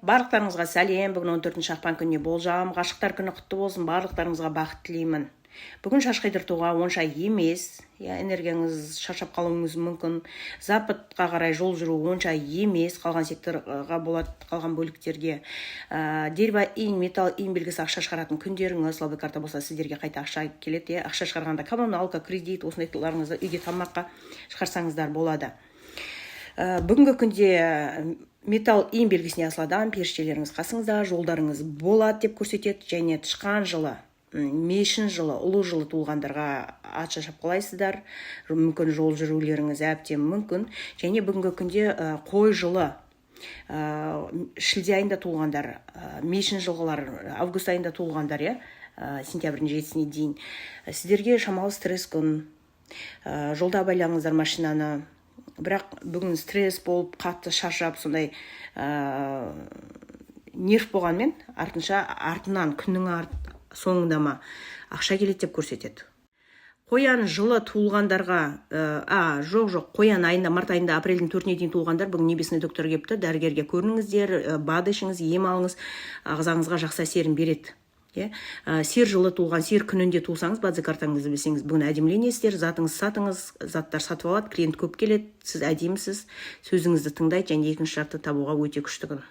Барлықтарыңызға сәлем. Бүгін 14 ақпан күніне болжам. Ғашықтар күні құтты болсын. Барлықтарыңызға бақыт тілеймін. Бүгін шаш қидыртуға онша емес. Энергияңыз шаршап қалуыңыз мүмкін. Западқа қарай жол жүру онша емес. Қалған секторға болады, қалған бөліктерге. Дерево иін, металл иін белгісі ақша шығаратын күндеріңіз. Слабый карта болса сіздерге қайта ақша келеді. Ақша шығарғанда коммуналка, кредит, осындайларыңызды үйге тамаққа шығарсаңыздар болады. Бүгінгі күнде металл иін белгісіне асылады, періштелеріңіз қасыңызда, жолдарыңыз болады деп көрсетеді, және тышқан жылы, мешін жылы, ұлы жылы туылғандарға ат шашап қалайсыздар, мүмкін жол жүрулеріңіз әбден мүмкін, және бүгінгі күнде қой жылы, шілде айында туылғандар, мешін жылғылар, август айында туылғандар, сентябрьдің 7-сіне дейін. Сіздерге шамалы стресс күн, жолда байлаңыздар машинаны, бірақ бүгін стресс болып, қатты шаршап, сондай нерв болғанмен, артынан күннің соңында ма ақша келеді деп көрсетеді. Қоян жылы туылғандарға, қоян айында, март айында, апрельдің 4-іне дейін туылғандар, бүгін небесный доктор кепті, дәрігерге көрініңіздер, БАД ішіңіз, ем алыңыз, ағзаңызға жақсы әсерін береді. Сер жылы туылған, сер күнінде туылсаңыз, бадзи картаңызды білсеңіз, бүгін әдеміленесіздер, затыңыз сатыңыз, заттар сатып алады, клиент көп келеді, сіз әдемісіз, сөзіңізді тыңдайды, және екінші жақты табуға өте күшті күн.